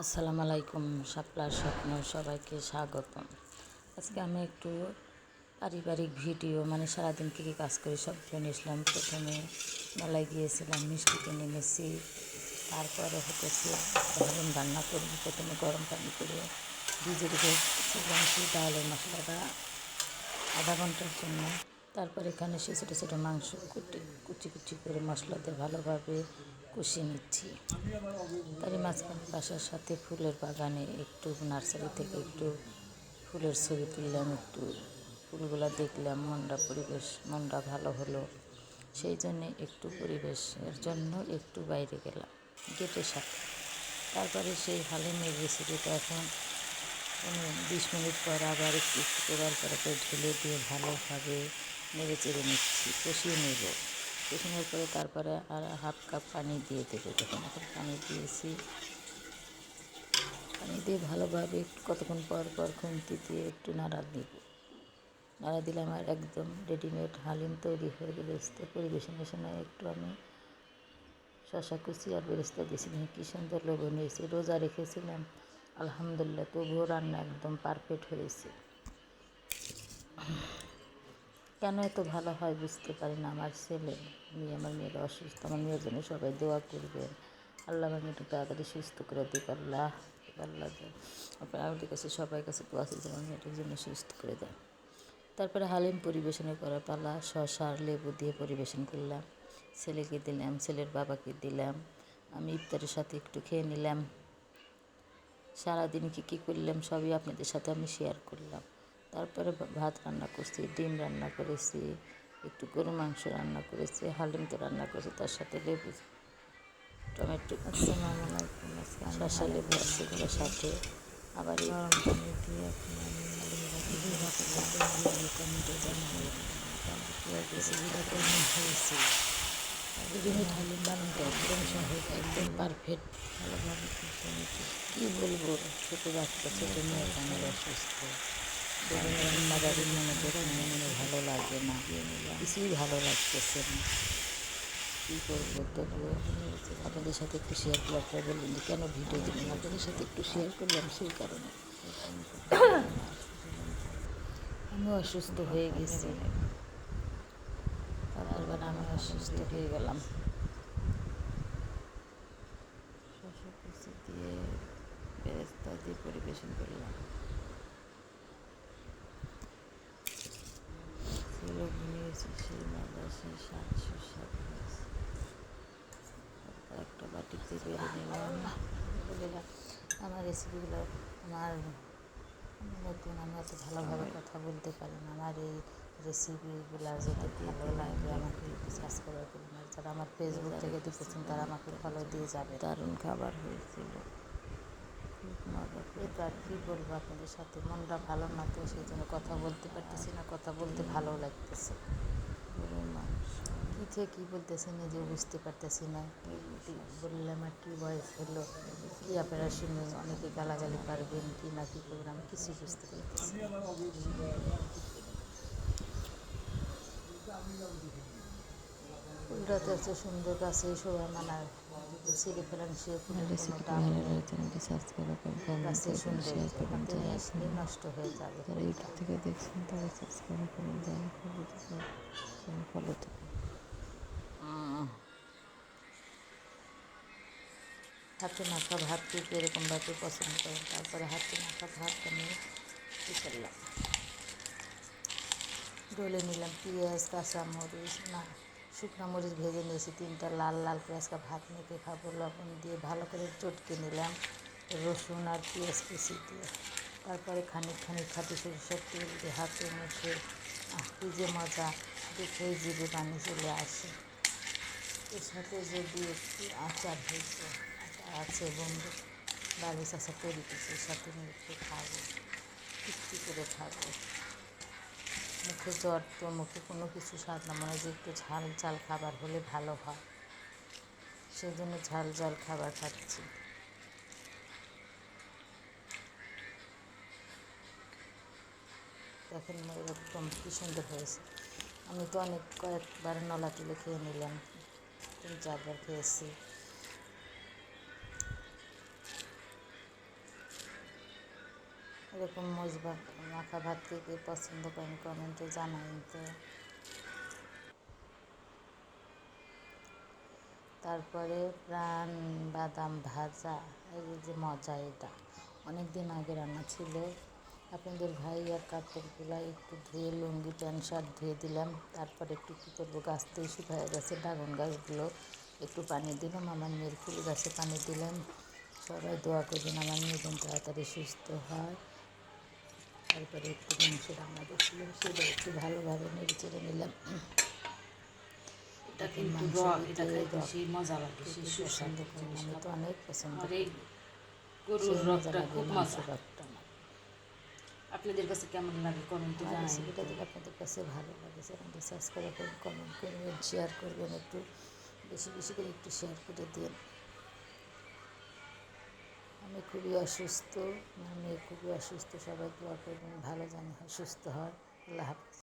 আসসালামু আলাইকুম। শাপলার স্বপ্ন সবাইকে স্বাগতম। আজকে আমি একটু পারিবারিক ভিডিও সারাদিন কী কী কাজ করি সবগুলো নিয়েছিলাম। প্রথমে মেলায় গিয়েছিলাম, মিষ্টি কিনে এনেছি। তারপরে হতেছে হালিম রান্না করব। প্রথমে গরম পানি করে ভিজে রেখেছিলাম সেই ডালের মশলাটা আধা ঘন্টার জন্য। তারপর এখানে সে ছোটো ছোটো মাংস কুচি কুচি করে মশলা দিয়ে ভালোভাবে কষিয়ে নিচ্ছি। তারই মাঝখানে বাসার সাথে ফুলের বাগানে একটু নার্সারি থেকে একটু ফুলের ছবি তুললাম, একটু ফুলগুলা দেখলাম, মনটা ভালো হলো। সেই জন্যে একটু পরিবেশের জন্য একটু বাইরে গেলাম গেটের সাথে। তারপরে সেই হালিমের রেসিপিটা এখন 20 মিনিট পর আবার একটু করার পরে ঢেলে দিয়ে ভালোভাবে নেড়ে চেড়ে নিচ্ছি, কষিয়ে নেব। কষিয়ে নেওয়ার পরে তারপরে আর হাফ কাপ পানি দিয়ে দেবো। যখন এখন পানি দিয়েছি, পানি দিয়ে ভালোভাবে কতক্ষণ পর পর খুন্তি দিয়ে একটু নাড়া দেব। নাড়া দিলে আমার একদম রেডিমেড হালিম তৈরি হয়ে গেছে। পরিবেশনের সময় একটু আমি শশা কুচি আর বেরেস্তা দিয়েছিলাম, কী সুন্দর লোভনীয় হয়েছে। রোজা রেখেছিলাম, আলহামদুলিল্লাহ তবুও রান্না একদম পারফেক্ট হয়েছে। কেন এত ভালো হয় বুঝতে পারি না। আমার আমার মেয়েরা অসুস্থ। আমার মেয়ের জন্য সবাই দোয়া করবেন, আল্লাহ আমার মেয়েটা তাড়াতাড়ি সুস্থ করে দিক। আল্লাহ আমাদের কাছে সবাই কাছে দোয়া আছে যে আমার মেয়েটার জন্য সুস্থ করে দেয়। তারপরে হালিম পরিবেশনের করার পালা। শসা আর লেবু দিয়ে পরিবেশন করলাম। ছেলেকে দিলাম, ছেলের বাবাকে দিলাম। আমি ইফতারের সাথে একটু খেয়ে নিলাম। সারাদিন কী করলাম সবই আপনাদের সাথে আমি শেয়ার করলাম। তারপরে ভাত রান্না করছি, ডিম রান্না করেছি, একটু গরু মাংস রান্না করেছি, হালিম তো রান্না করেছি, তার সাথে লেবু টমেটো শসা লেবু আছে এগুলোর সাথে। আবার হয়েছে রেডিমেড হালিম বানানোটা একদম সহজ, একদম পারফেক্ট। ভালোভাবে কী বলবো, ছোটো বাচ্চা, ছোটো মেয়ে আমার অসুস্থ। সেজন্য রান্নাবাড়ির মনে ভালো লাগে না, কিছুই ভালো লাগতেছে না। কী করবো, তবুও আপনাদের সাথে একটু শেয়ার করলে আপনারা বললেন যে কেন ভিডিও দিলেন। আপনাদের সাথে একটু শেয়ার করলাম সেই কারণে। আমি অসুস্থ হয়ে গেছি, তারপর আমি অসুস্থ হয়ে গেলাম। শসা কুচি দিয়ে বেরেস্তা দিয়ে পরিবেশন করলাম। ছেলেও নিয়েছি, সেই মজা, সেই স্বাদ সুস্বাদু হয়েছে। একটা বাটিতে বেড়ে নিলাম। আমার রেসিপিগুলো আমার নতুন, আমি এত ভালোভাবে কথা বলতে পারি না। আমার এই রেসিপিগুলো যদি ভালো লাগে আমাকে একটু সাবস্ক্রাইব করুন। আর যারা আমার ফেসবুক থেকে দেখতেছেন তারা আমাকে ফলো দিয়ে যাবে। দারুণ খাবার হয়েছিল, খুব মজা। এই তো আর কী বলবো আপনাদের সাথে, মনটা ভালো না তো সেই জন্য কথা বলতে পারতেছি না। কথা বলতে ভালো লাগতেছে। কী থেকে কী বলতেছি নিজেও বুঝতে পারতেছি না। বললাম আর কী বয়স হলো, কী আপনারা শুনে অনেকে গালাগালি পারবেন কি না কী করবেন, আমি কিছুই বুঝতে পারতেছি না। ফুলটা তো এত সুন্দর গাছে সবাই মানার, যদি ছিঁড়ে ফেলেন সে ফুলের কোনো দাম নেই। গাছে সুন্দর হাতে নিয়ে আসলে নষ্ট হয়ে যাবে। যারা ইউটিউব থেকে দেখছেন তারা সাবস্ক্রাইব করুন, যারা ফলো থাকুন। হাতে মাখা ভাত কে এরকমভাবে পছন্দ করেন। তারপরে হাতে মাখা ভাত আমি করলাম, ডলে নিলাম পেঁয়াজ, কাঁচামরিচ, শুকনো মরিচ ভেজে নিয়েছি 3টা, লাল লাল করে আজকে ভাত মেখে খাবো। লবণ দিয়ে ভালো করে চটকে নিলাম, রসুন আর পেঁয়াজ কুচি দিয়ে। তারপরে খানিক খাঁটি সরিষার তেল দিয়ে হাতে মেখে কী যে মজা, দেখেই জিভে পানি চলে আসে। এর সাথে যদি একটু আচার হয়েছে, আচার আছে বন্ধু বাড়ির আচার তৈরি করছে, এর সাথে আমি একটু খাবো, তৃপ্তি করে খাবো। মুখে জ্বর তো, মুখে কোনো কিছু স্বাদ না, মনে হয় যে একটু ঝাল ঝাল খাবার হলে ভালো হয়, সেই জন্য ঝাল ঝাল খাবার খাচ্ছি। দেখেন এরকম কী সুন্দর হয়েছে। আমি তো কয়েকবার নলা তুলে খেয়ে নিলাম, 3-4 বার খেয়েছি। এরকম মাখা ভাত কে কে পছন্দ করেন কমেন্টে জানাবেন তো। তারপরে প্রাণ বাদাম ভাজা, এই যে মজা, এটা অনেক দিন আগে রান্না ছিল। আপনাদের ভাইয়ার কাপড়গুলো একটু ধুয়ে লুঙ্গি প্যান্ট শার্ট ধুয়ে দিলাম। তারপরে একটু কী করবো, গাছ থেকে শুকিয়ে গেছে ড্রাগন গাছগুলো, একটু পানি দিলাম। আমার মেয়ের ফুল গাছে পানি দিলাম। সবাই দোয়া করবেন আমার মেয়ে যেন তাড়াতাড়ি সুস্থ হয়। তারপরে একটু মাংস রান্না করছিলাম, সেটা একটু ভালোভাবে নেড়ে চেড়ে নিলাম। এটা কিন্তু এটা খাইতে সেই মজা লাগে, সেই পছন্দ করেন, আমি তো অনেক পছন্দ আর করি। এই গরুর সেই মজা রকটা লাগে খুব মাংস মজা। ভাতটা আমার। আপনাদের কাছে কেমন লাগে কমেন্টে আমার জানাই রেসিপিটা তো। যদি আপনাদের কাছে ভালো লাগে, চ্যানেলটা সাবস্ক্রাইব করবেন, কমেন্ট করবেন, শেয়ার করবেন, একটু বেশি বেশি করে একটু শেয়ার করে দিন। আমি খুবই অসুস্থ, আমার মেয়ে খুবই অসুস্থ, সবাই দোয়া করবেন ভালো জানি হয়, সুস্থ হয়। আল্লাহ হাফেজ।